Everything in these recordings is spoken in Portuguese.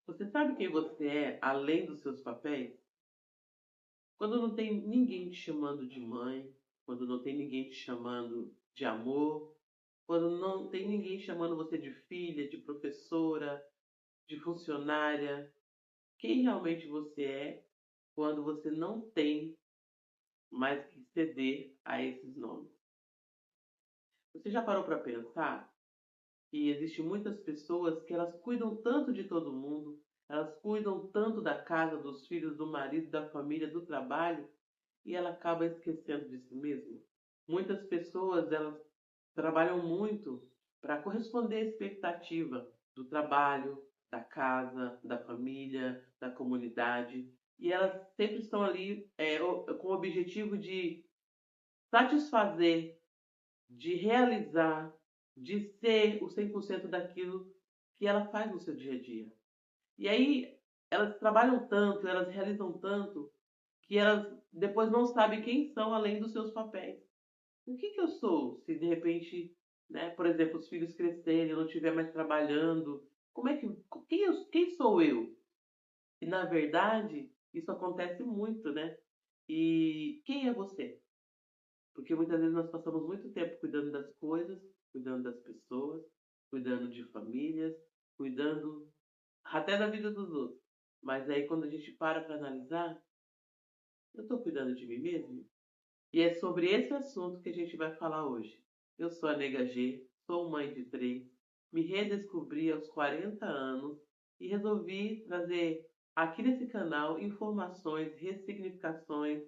Você sabe quem você é além dos seus papéis? Quando não tem ninguém te chamando de mãe, quando não tem ninguém te chamando de amor, quando não tem ninguém chamando você de filha, de professora, de funcionária, quem realmente você é quando você não tem mais que ceder a esses nomes? Você já parou para pensar que existem muitas pessoas que elas cuidam tanto de todo mundo, elas cuidam tanto da casa, dos filhos, do marido, da família, do trabalho, e ela acaba esquecendo de si mesma? Muitas pessoas elas trabalham muito para corresponder à expectativa do trabalho, da casa, da família, da comunidade, e elas sempre estão ali com o objetivo de satisfazer, de realizar, de ser o 100% daquilo que ela faz no seu dia a dia. E aí elas trabalham tanto, elas realizam tanto, que elas depois não sabem quem são além dos seus papéis. O que eu sou se de repente, né, por exemplo, os filhos crescerem, eu não estiver mais trabalhando? Como é que quem sou eu? E na verdade, isso acontece muito, né? E quem é você? Porque muitas vezes nós passamos muito tempo cuidando das coisas, cuidando das pessoas, cuidando de famílias, cuidando até da vida dos outros. Mas aí quando a gente para analisar, eu estou cuidando de mim mesmo? E é sobre esse assunto que a gente vai falar hoje. Eu sou a Nega G, sou mãe de três, me redescobri aos 40 anos e resolvi trazer aqui nesse canal informações, ressignificações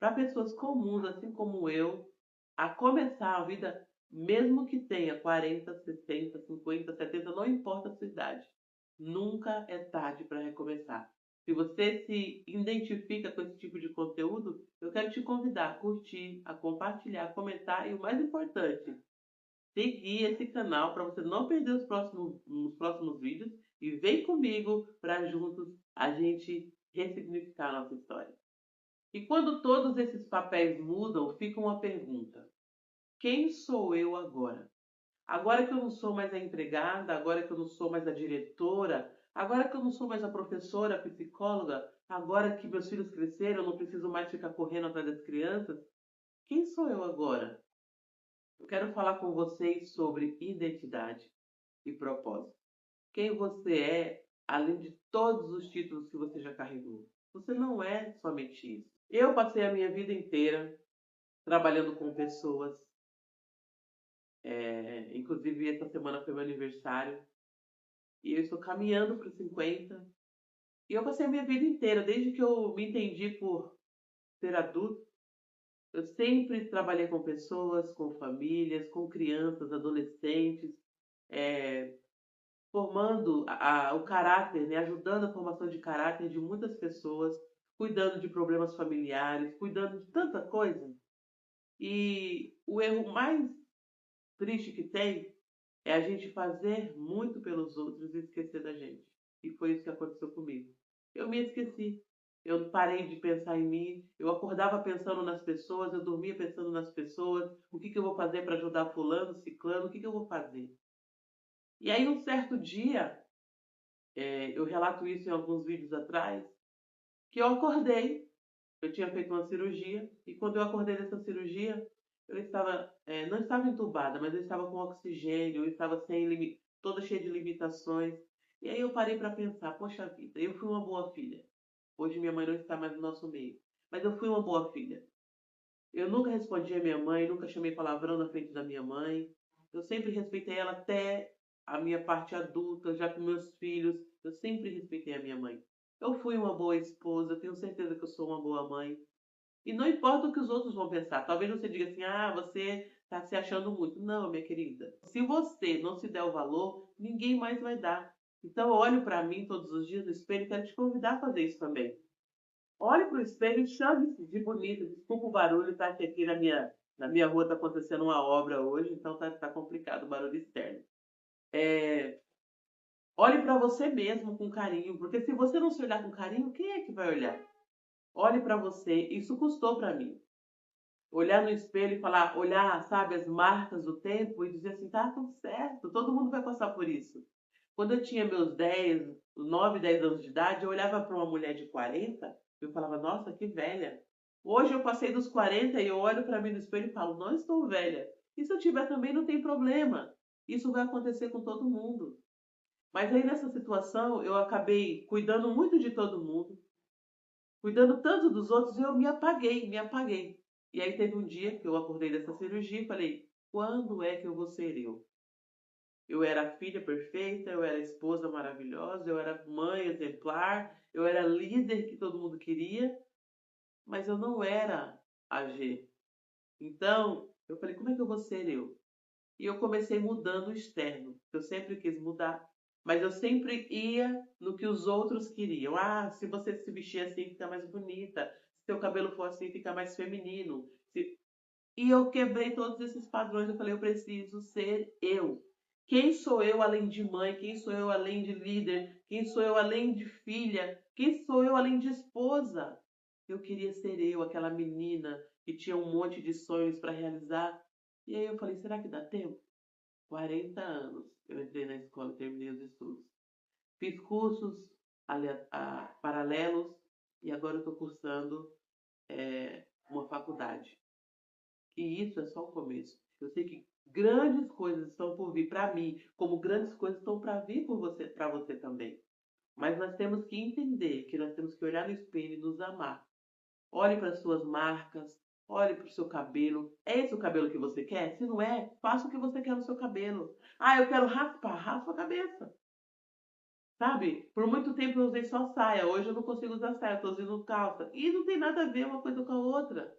para pessoas comuns, assim como eu, a começar a vida, mesmo que tenha 40, 60, 50, 70, não importa a sua idade. Nunca é tarde para recomeçar. Se você se identifica com esse tipo de conteúdo, eu quero te convidar a curtir, a compartilhar, a comentar e o mais importante, seguir esse canal para você não perder os próximos vídeos e vem comigo para juntos a gente ressignificar a nossa história. E quando todos esses papéis mudam, fica uma pergunta: quem sou eu agora? Agora que eu não sou mais a empregada, agora que eu não sou mais a diretora, agora que eu não sou mais a professora, a psicóloga, agora que meus filhos cresceram, eu não preciso mais ficar correndo atrás das crianças, quem sou eu agora? Eu quero falar com vocês sobre identidade e propósito. Quem você é, além de todos os títulos que você já carregou. Você não é somente isso. Eu passei a minha vida inteira trabalhando com pessoas. Inclusive, essa semana foi meu aniversário e eu estou caminhando para os 50. E eu passei a minha vida inteira, desde que eu me entendi por ser adulto, eu sempre trabalhei com pessoas, com famílias, com crianças, adolescentes, é, formando o caráter, né, ajudando a formação de caráter de muitas pessoas, cuidando de problemas familiares, cuidando de tanta coisa. E o erro mais triste que tem é a gente fazer muito pelos outros e esquecer da gente. E foi isso que aconteceu comigo. Eu me esqueci. Eu parei de pensar em mim. Eu acordava pensando nas pessoas, eu dormia pensando nas pessoas. O que eu vou fazer para ajudar fulano, ciclano? O que eu vou fazer? E aí, um certo dia, eu relato isso em alguns vídeos atrás, que eu acordei. Eu tinha feito uma cirurgia e quando eu acordei dessa cirurgia, eu estava, não estava entubada, mas eu estava com oxigênio, eu estava toda cheia de limitações. E aí eu parei para pensar, poxa vida, eu fui uma boa filha. Hoje minha mãe não está mais no nosso meio, mas eu fui uma boa filha. Eu nunca respondi a minha mãe, nunca chamei palavrão na frente da minha mãe. Eu sempre respeitei ela até a minha parte adulta, já com meus filhos. Eu sempre respeitei a minha mãe. Eu fui uma boa esposa, eu tenho certeza que eu sou uma boa mãe. E não importa o que os outros vão pensar. Talvez você diga assim, ah, você está se achando muito. Não, minha querida. Se você não se der o valor, ninguém mais vai dar. Então, eu olho para mim todos os dias no espelho e quero te convidar a fazer isso também. Olhe para o espelho e chame-se de bonita. Desculpa o barulho, tá? Que aqui na minha rua está acontecendo uma obra hoje, então tá complicado o barulho externo. É, olhe para você mesmo com carinho, porque se você não se olhar com carinho, quem é que vai olhar? Olhe para você. Isso custou para mim. Olhar no espelho e falar, olhar, sabe, as marcas do tempo e dizer assim, tá tudo certo, todo mundo vai passar por isso. Quando eu tinha meus 10, 9, 10 anos de idade, eu olhava para uma mulher de 40 e eu falava, nossa, que velha. Hoje eu passei dos 40 e eu olho para mim no espelho e falo, não estou velha. E se eu tiver também, não tem problema. Isso vai acontecer com todo mundo. Mas aí nessa situação eu acabei cuidando muito de todo mundo, cuidando tanto dos outros e eu me apaguei, me apaguei. E aí teve um dia que eu acordei dessa cirurgia e falei, quando é que eu vou ser eu? Eu era a filha perfeita, eu era a esposa maravilhosa, eu era mãe exemplar, eu era líder que todo mundo queria, mas eu não era a G. Então, eu falei, como é que eu vou ser eu? E eu comecei mudando o externo. Eu sempre quis mudar, mas eu sempre ia no que os outros queriam. Ah, se você se vestir assim, fica mais bonita. Se seu cabelo for assim, fica mais feminino. E eu quebrei todos esses padrões. Eu falei, eu preciso ser eu. Quem sou eu além de mãe? Quem sou eu além de líder? Quem sou eu além de filha? Quem sou eu além de esposa? Eu queria ser eu, aquela menina que tinha um monte de sonhos para realizar. E aí eu falei, será que dá tempo? 40 anos eu entrei na escola e terminei os estudos. Fiz cursos paralelos e agora eu estou cursando uma faculdade. E isso é só o começo. Eu sei que grandes coisas estão por vir para mim, como grandes coisas estão para vir por você, para você também. Mas nós temos que entender que nós temos que olhar no espelho e nos amar. Olhe para as suas marcas, olhe para o seu cabelo. É esse o cabelo que você quer? Se não é, faça o que você quer no seu cabelo. Ah, eu quero raspar, raspa a cabeça. Sabe? Por muito tempo eu usei só saia. Hoje eu não consigo usar saia, estou usando calça. E não tem nada a ver uma coisa com a outra.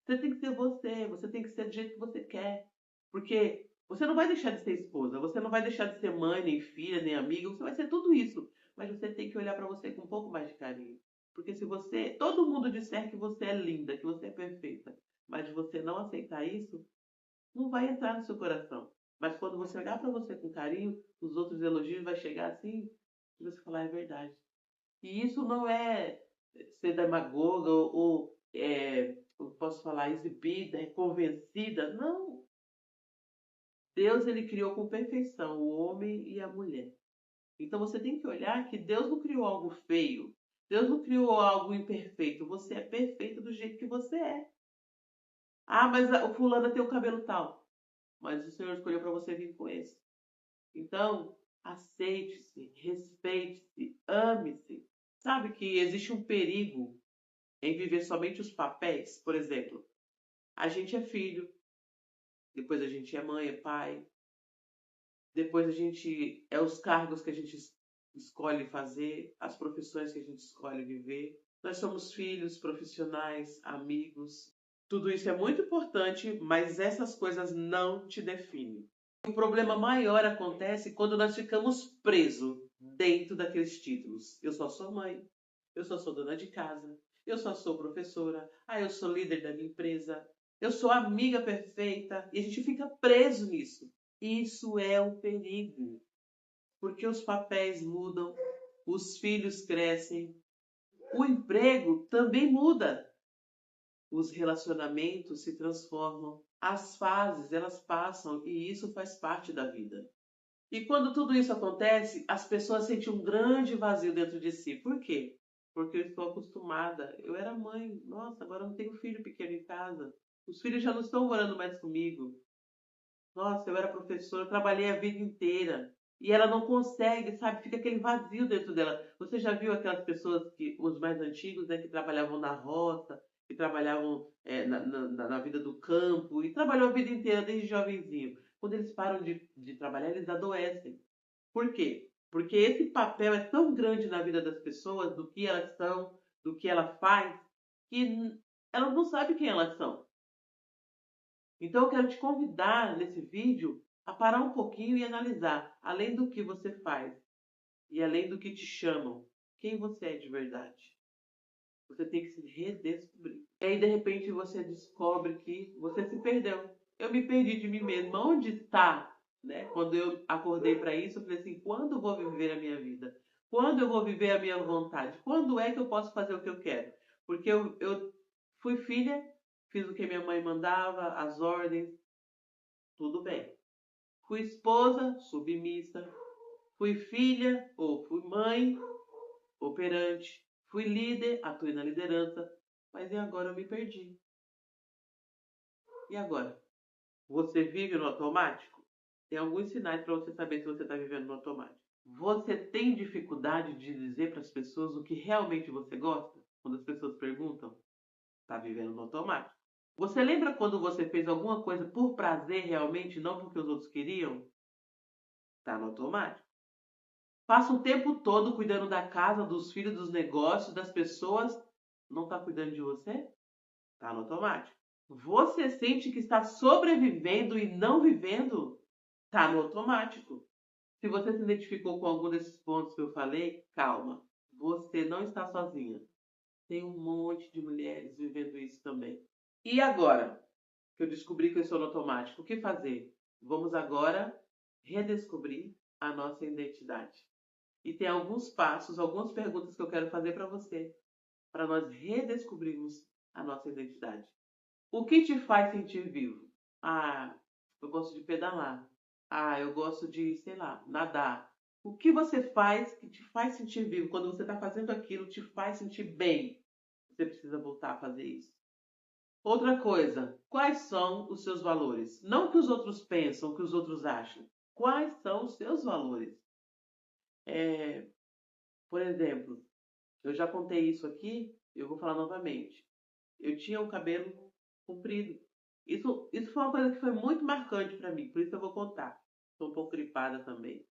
Você tem que ser você, você tem que ser do jeito que você quer. Porque você não vai deixar de ser esposa, você não vai deixar de ser mãe, nem filha, nem amiga, você vai ser tudo isso. Mas você tem que olhar para você com um pouco mais de carinho. Porque se você, todo mundo disser que você é linda, que você é perfeita, mas você não aceitar isso, não vai entrar no seu coração. Mas quando você olhar para você com carinho, os outros elogios vai chegar assim e você falar, é verdade. E isso não é ser demagoga ou eu posso falar, exibida, convencida. Não. Deus ele criou com perfeição o homem e a mulher. Então você tem que olhar que Deus não criou algo feio. Deus não criou algo imperfeito. Você é perfeito do jeito que você é. Ah, mas o fulano tem o cabelo tal. Mas o Senhor escolheu para você vir com esse. Então, aceite-se, respeite-se, ame-se. Sabe que existe um perigo em viver somente os papéis? Por exemplo, a gente é filho, depois a gente é mãe, é pai, depois a gente é os cargos que a gente escolhe fazer, as profissões que a gente escolhe viver. Nós somos filhos, profissionais, amigos. Tudo isso é muito importante, mas essas coisas não te definem. O problema maior acontece quando nós ficamos presos dentro daqueles títulos. Eu só sou mãe, eu só sou dona de casa, eu só sou professora, eu sou líder da minha empresa, eu sou amiga perfeita, e a gente fica preso nisso. Isso é um perigo, porque os papéis mudam, os filhos crescem, o emprego também muda, os relacionamentos se transformam, as fases elas passam e isso faz parte da vida. E quando tudo isso acontece, as pessoas sentem um grande vazio dentro de si. Por quê? Porque eu estou acostumada. Eu era mãe, nossa, agora não tenho filho pequeno em casa. Os filhos já não estão morando mais comigo. Nossa, eu era professora, eu trabalhei a vida inteira. E ela não consegue, sabe? Fica aquele vazio dentro dela. Você já viu aquelas pessoas que, os mais antigos, né, que trabalhavam na roça, que trabalhavam na vida do campo, e trabalhou a vida inteira, desde jovenzinho. Quando eles param de trabalhar, eles adoecem. Por quê? Porque esse papel é tão grande na vida das pessoas, do que elas são, do que ela faz, que elas não sabem quem elas são. Então eu quero te convidar nesse vídeo a parar um pouquinho e analisar, além do que você faz e além do que te chamam, quem você é de verdade. Você tem que se redescobrir. E aí de repente você descobre que você se perdeu. Eu me perdi de mim mesma. Onde está? Né? Quando eu acordei para isso, eu falei assim, quando eu vou viver a minha vida? Quando eu vou viver a minha vontade? Quando é que eu posso fazer o que eu quero? Porque eu fui filha, fiz o que minha mãe mandava, as ordens, tudo bem. Fui esposa, submissa. Fui filha ou fui mãe, operante. Fui líder, atuei na liderança. Mas e agora eu me perdi. E agora? Você vive no automático? Tem alguns sinais para você saber se você está vivendo no automático. Você tem dificuldade de dizer para as pessoas o que realmente você gosta? Quando as pessoas perguntam, está vivendo no automático. Você lembra quando você fez alguma coisa por prazer realmente, não porque os outros queriam? Está no automático. Passa o tempo todo cuidando da casa, dos filhos, dos negócios, das pessoas. Não está cuidando de você? Está no automático. Você sente que está sobrevivendo e não vivendo? Está no automático. Se você se identificou com algum desses pontos que eu falei, calma. Você não está sozinha. Tem um monte de mulheres vivendo isso também. E agora que eu descobri que eu estou no automático, o que fazer? Vamos agora redescobrir a nossa identidade. E tem alguns passos, algumas perguntas que eu quero fazer para você, para nós redescobrirmos a nossa identidade. O que te faz sentir vivo? Ah, eu gosto de pedalar. Ah, eu gosto de, sei lá, nadar. O que você faz que te faz sentir vivo? Quando você está fazendo aquilo, te faz sentir bem. Você precisa voltar a fazer isso. Outra coisa, quais são os seus valores? Não o que os outros pensam, o que os outros acham. Quais são os seus valores? Por exemplo, eu já contei isso aqui, eu vou falar novamente. Eu tinha um cabelo comprido. Isso foi uma coisa que foi muito marcante para mim, por isso eu vou contar. Estou um pouco gripada também.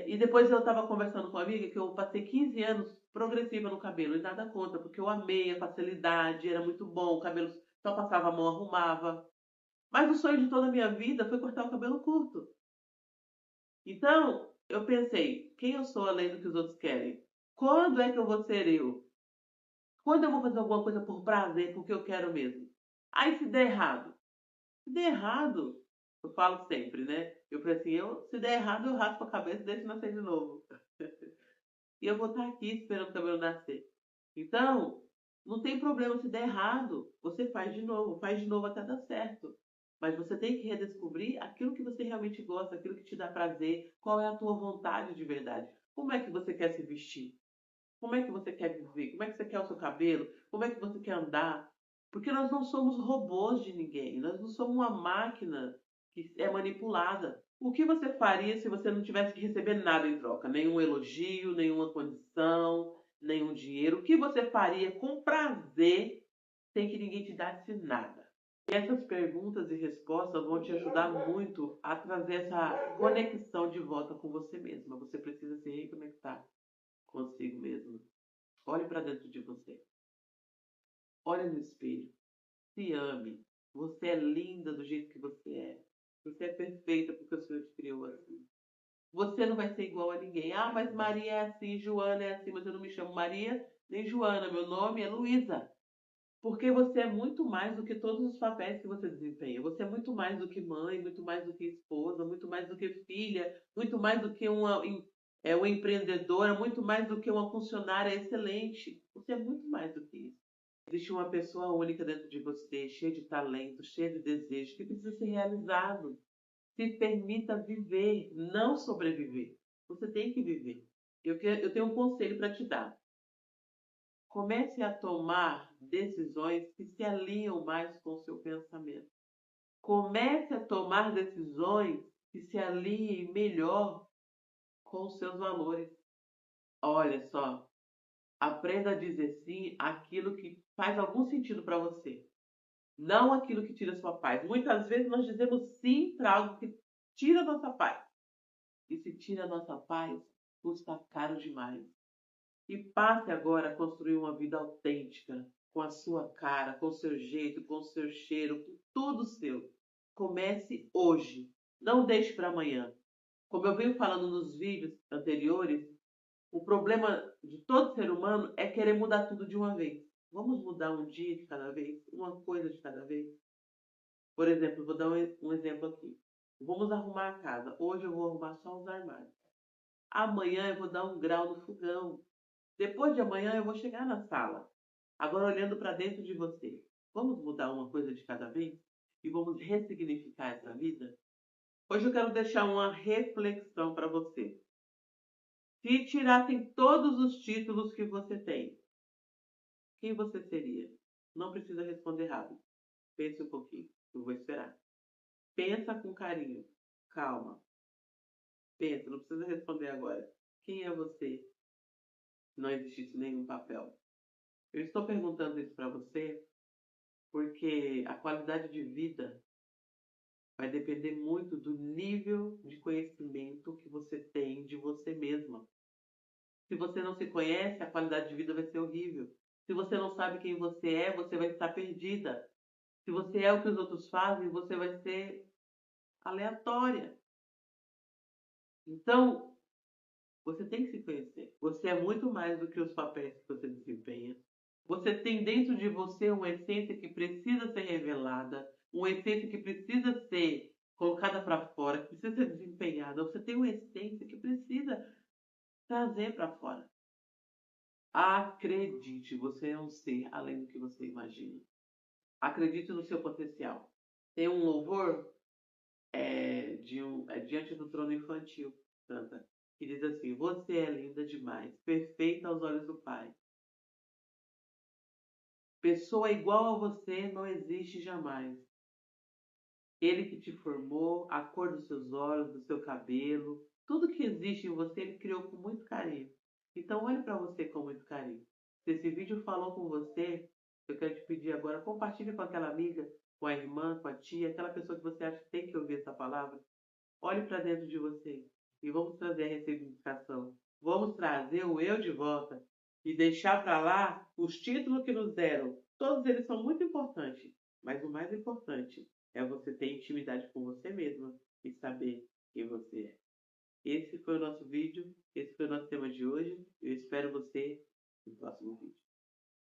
E depois eu estava conversando com uma amiga que eu passei 15 anos progressiva no cabelo, e nada contra, porque eu amei a facilidade, era muito bom, o cabelo só passava a mão, arrumava. Mas o sonho de toda a minha vida foi cortar o cabelo curto. Então, eu pensei, quem eu sou além do que os outros querem? Quando é que eu vou ser eu? Quando eu vou fazer alguma coisa por prazer, porque eu quero mesmo? Aí se der errado. Se der errado, eu falo sempre, né? Eu falei assim, se der errado, eu raspo a cabeça e deixo nascer de novo. E eu vou estar aqui esperando o cabelo nascer. Então, não tem problema se der errado. Você faz de novo até dar certo. Mas você tem que redescobrir aquilo que você realmente gosta, aquilo que te dá prazer, qual é a tua vontade de verdade. Como é que você quer se vestir? Como é que você quer viver? Como é que você quer o seu cabelo? Como é que você quer andar? Porque nós não somos robôs de ninguém. Nós não somos uma máquina que é manipulada. O que você faria se você não tivesse que receber nada em troca? Nenhum elogio, nenhuma condição, nenhum dinheiro. O que você faria com prazer sem que ninguém te desse nada? E essas perguntas e respostas vão te ajudar muito a trazer essa conexão de volta com você mesma. Você precisa se reconectar consigo mesmo. Olhe para dentro de você. Olhe no espelho. Se ame. Você é linda do jeito que você é. Você é perfeita porque o Senhor te criou assim. Você não vai ser igual a ninguém. Ah, mas Maria é assim, Joana é assim, mas eu não me chamo Maria nem Joana. Meu nome é Luísa. Porque você é muito mais do que todos os papéis que você desempenha. Você é muito mais do que mãe, muito mais do que esposa, muito mais do que filha, muito mais do que uma empreendedora, muito mais do que uma funcionária excelente. Você é muito mais do que isso. Existe uma pessoa única dentro de você, cheia de talento, cheia de desejo, que precisa ser realizado. Se permita viver, não sobreviver. Você tem que viver. Eu tenho um conselho para te dar. Comece a tomar decisões que se alinham mais com o seu pensamento. Comece a tomar decisões que se alinhem melhor com os seus valores. Olha só, aprenda a dizer sim àquilo que faz algum sentido para você, não aquilo que tira sua paz. Muitas vezes nós dizemos sim para algo que tira a nossa paz. E se tira a nossa paz, custa caro demais. E passe agora a construir uma vida autêntica, com a sua cara, com o seu jeito, com o seu cheiro, com tudo seu. Comece hoje. Não deixe para amanhã. Como eu venho falando nos vídeos anteriores, o problema de todo ser humano é querer mudar tudo de uma vez. Vamos mudar um dia de cada vez, uma coisa de cada vez. Por exemplo, vou dar um exemplo aqui. Vamos arrumar a casa. Hoje eu vou arrumar só os armários. Amanhã eu vou dar um grau no fogão. Depois de amanhã eu vou chegar na sala. Agora olhando para dentro de você. Vamos mudar uma coisa de cada vez? E vamos ressignificar essa vida? Hoje eu quero deixar uma reflexão para você. Se tirassem todos os títulos que você tem, quem você seria? Não precisa responder rápido. Pense um pouquinho. Eu vou esperar. Pensa com carinho. Calma. Pensa, não precisa responder agora. Quem é você? Não existisse nenhum papel. Eu estou perguntando isso para você porque a qualidade de vida vai depender muito do nível de conhecimento que você tem de você mesma. Se você não se conhece, a qualidade de vida vai ser horrível. Se você não sabe quem você vai estar perdida. Se você é o que os outros fazem, você vai ser aleatória. Então, você tem que se conhecer. Você é muito mais do que os papéis que você desempenha. Você tem dentro de você uma essência que precisa ser revelada, uma essência que precisa ser colocada para fora, que precisa ser desempenhada. Você tem uma essência que precisa trazer para fora. Acredite, você é um ser além do que você imagina. Acredite no seu potencial. Tem um louvor diante do trono infantil, canta, que diz assim: você é linda demais, perfeita aos olhos do Pai. Pessoa igual a você não existe jamais. Ele que te formou, a cor dos seus olhos, do seu cabelo, tudo que existe em você, ele criou com muito carinho. Então olhe para você com muito carinho. Se esse vídeo falou com você, eu quero te pedir agora, compartilhe com aquela amiga, com a irmã, com a tia, aquela pessoa que você acha que tem que ouvir essa palavra. Olhe para dentro de você e vamos trazer a ressignificação. Vamos trazer o eu de volta e deixar para lá os títulos que nos deram. Todos eles são muito importantes, mas o mais importante é você ter intimidade com você mesma e saber quem você é. Esse foi o nosso vídeo, esse foi o nosso tema de hoje. Eu espero você no próximo vídeo.